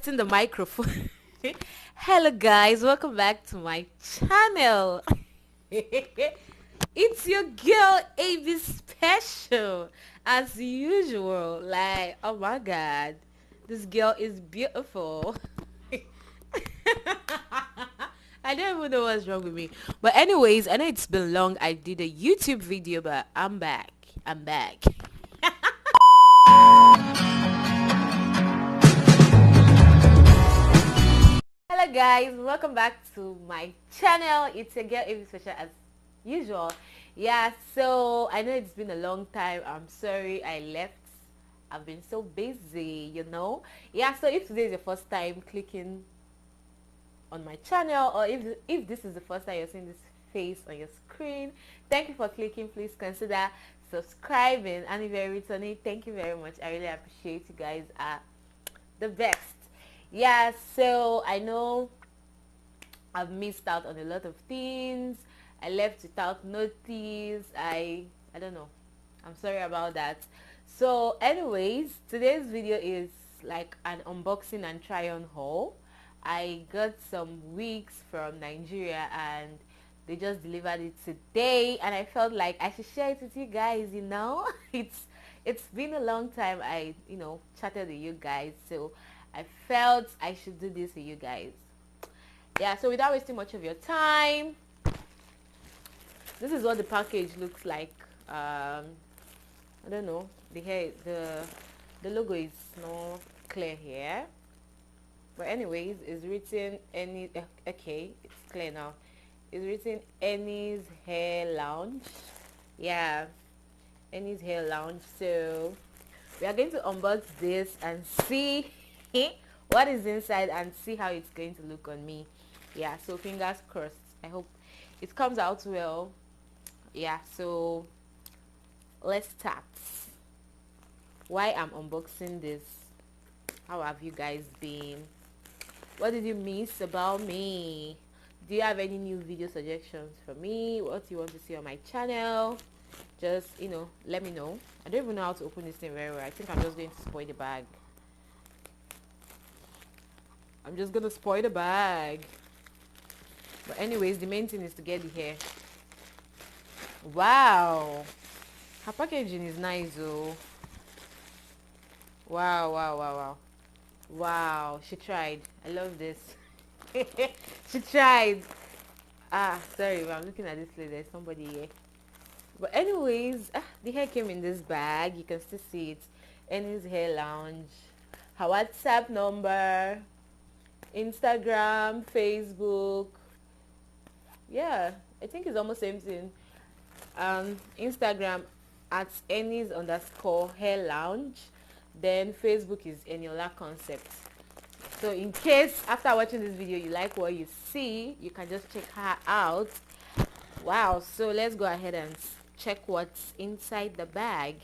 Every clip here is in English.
In the microphone. Hello guys, welcome back to my channel. It's your girl AB Special as usual. Like, oh my god, this girl is beautiful. I don't even know what's wrong with me. But anyways, I know it's been long. I did a YouTube video, but I'm back. I'm back. Hello guys, welcome back to my channel. It's your girl AB Special as usual. Yeah, so I know it's been a long time. I'm sorry I left. I've been so busy, you know. Yeah, so if today is your first time clicking on my channel, or if this is the first time you're seeing this face on your screen, thank you for clicking. Please consider subscribing, and if you're returning, thank you very much. I really appreciate you guys are the best. Yeah, so I know I've missed out on a lot of things. I left without notice. I don't know. I'm sorry about that. So anyways, today's video is like an unboxing and try on haul. I got some wigs from Nigeria and they just delivered it today, and I felt like I should share it with you guys, you know. It's been a long time I chatted with you guys, so I felt I should do this with you guys. Yeah, so without wasting much of your time, this is what the package looks like. I don't know, the logo is not clear here, but anyways, it's written okay, it's clear now. It's written Annie's Hair Lounge. Yeah, Annie's Hair Lounge. So we are going to unbox this and see what is inside and see how it's going to look on me. Yeah, so fingers crossed. I hope it comes out well. Yeah, so let's start. Why I'm unboxing this? How have you guys been? What did you miss about me? Do you have any new video suggestions for me? What do you want to see on my channel? Just let me know. I don't even know how to open this thing very well. I think I'm just going to spoil the bag. I'm just gonna spoil the bag. But anyways, the main thing is to get the hair. Wow, her packaging is nice though. Wow, she tried. I love this. She tried. Sorry, but I'm looking at this place. There's somebody here. But anyways, the hair came in this bag. You can still see it. Annie's Hair Lounge. Her WhatsApp number, Instagram, Facebook. Yeah, I think it's almost same thing. Instagram at Annie's_Hair Lounge. Then Facebook is Eniola Concept. So in case after watching this video you like what you see, you can just check her out. Wow, so let's go ahead and check what's inside the bag.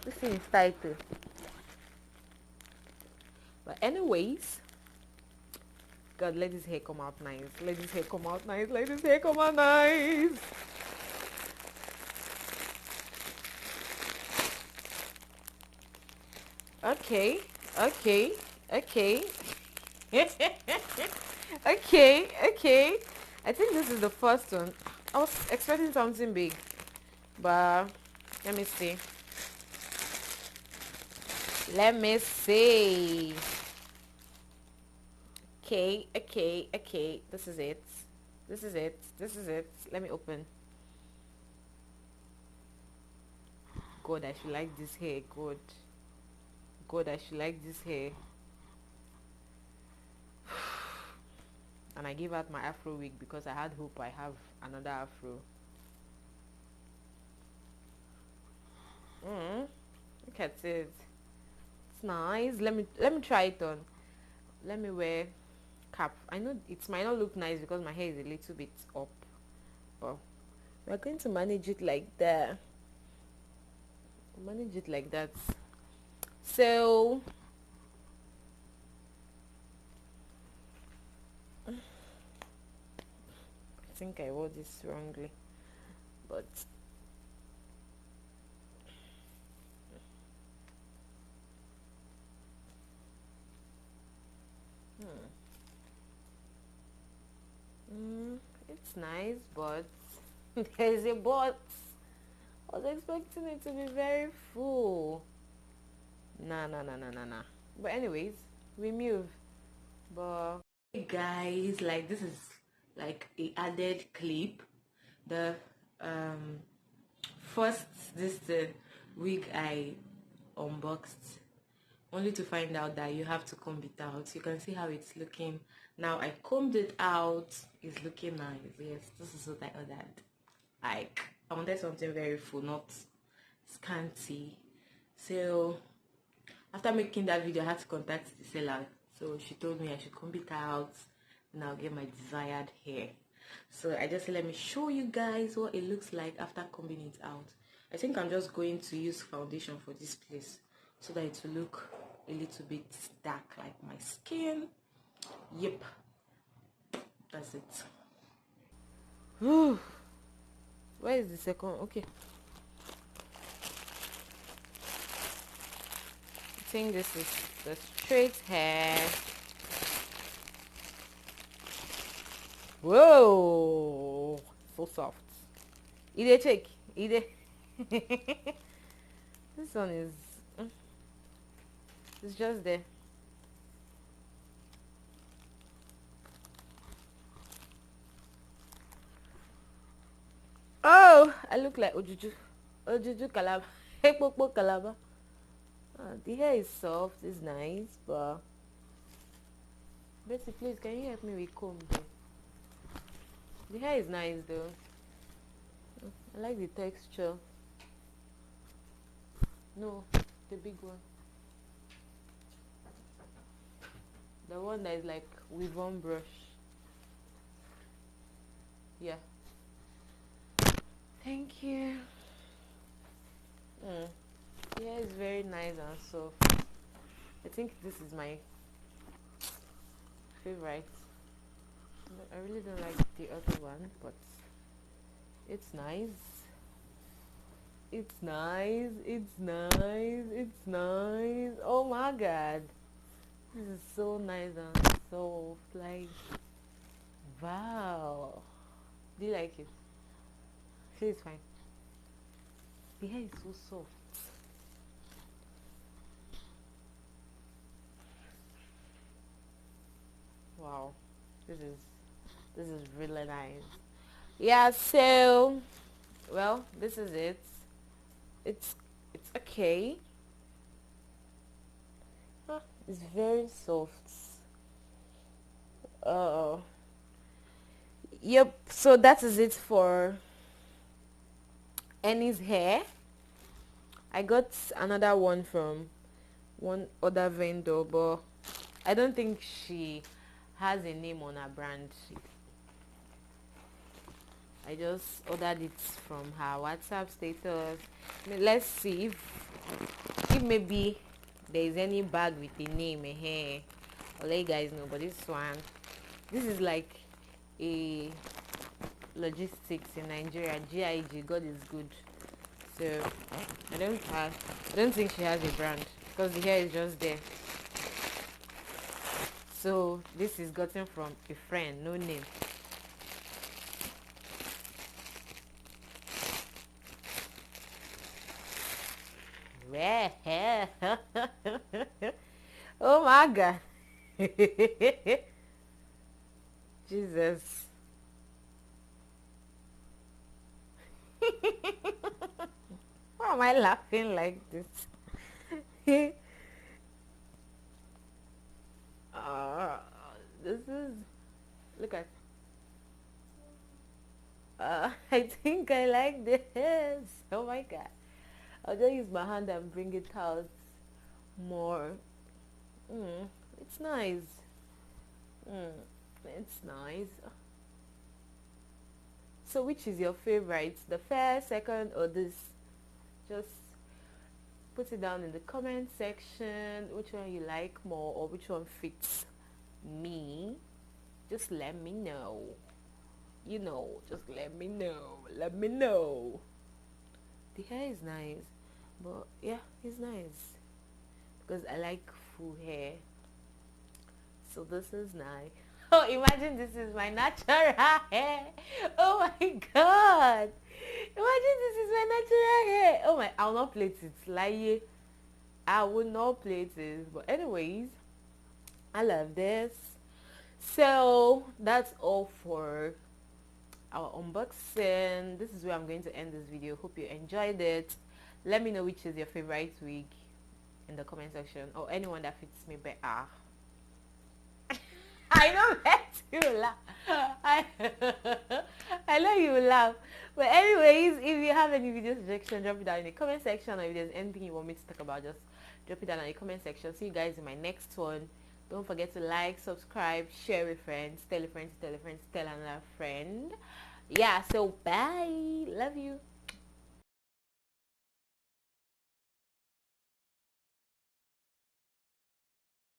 This thing is tight too. But anyways, God, let this hair come out nice. Let this hair come out nice. Let this hair come out nice. Okay. Okay. I think this is the first one. I was expecting something big, but let me see. Okay. This is it. Let me open. God, I should like this hair. God, I should like this hair. And I gave out my afro wig because I had hope I have another afro. Look at it. It's nice. Let me try it on. Let me wear cap. I know it might not look nice because my hair is a little bit up, but we're going to manage it like that. So I think I wore this wrongly, but it's nice, but there's a but. I was expecting it to be very full. Nah. But anyways, we move. But hey guys, like this is like a added clip. The first this the wig I unboxed, only to find out that you have to comb it out. You can see how it's looking now. I combed it out. It's looking nice. Yes, this is what I ordered. Like I wanted something very full, not scanty. So after making that video, I had to contact the seller. So she told me I should comb it out and I'll get my desired hair. So I just said, let me show you guys what it looks like after combing it out. I think I'm just going to use foundation for this place so that it will look a little bit dark like my skin. Yep, that's it. Whew. Where is the second? Okay, I think this is the straight hair. Whoa, so soft. Ide check, Ide. This one is it's just there. Oh, I look like Ojuju Calabar. Ekpokpo Calabar. The hair is soft, it's nice, but Betty, please, can you help me with comb there? The hair is nice though. I like the texture. No, the big one. The one that is like with one brush. Yeah. Thank you. The hair is very nice and soft. I think this is my favorite. I really don't like the other one, but it's nice. It's nice. It's nice. It's nice. Oh my god. This is so nice and soft. Like, wow. Do you like it? See, it's fine. The hair is so soft. Wow. This is really nice. Yeah, so well, this is it. It's okay. It's very soft. Yep, so that is it for Annie's hair. I got another one from one other vendor, but I don't think she has a name on her brand. I just ordered it from her WhatsApp status. I mean, let's see if maybe there is any bag with the name here. I'll let you guys know. But this is like a logistics in Nigeria. GIG, God is good. So I don't think she has a brand because the hair is just there. So this is gotten from a friend, no name. Oh my god. Jesus. Why am I laughing like this? This is, look at, I think I like this. Oh my god. I'll just use my hand and bring it out more. It's nice. It's nice. So which is your favorite? The first, second, or this? Just put it down in the comment section. Which one you like more, or which one fits me? Just let me know. You know, just let me know. Let me know. The hair is nice, but yeah, it's nice because I like full hair. So this is nice. Imagine this is my natural hair. Oh my god. Imagine this is my natural hair. Oh my, I'll not plate it. Lie. I will not plate it. But anyways, I love this. So that's all for our unboxing. This is where I'm going to end this video. Hope you enjoyed it. Let me know which is your favorite wig in the comment section, or anyone that fits me better. I know that you laugh. I know you will laugh. But anyways, if you have any video suggestion, drop it down in the comment section, or if there's anything you want me to talk about, just drop it down in the comment section. See you guys in my next one. Don't forget to like, subscribe, share with friends, tell a friend, tell a friend, tell another friend. Yeah, so bye. Love you.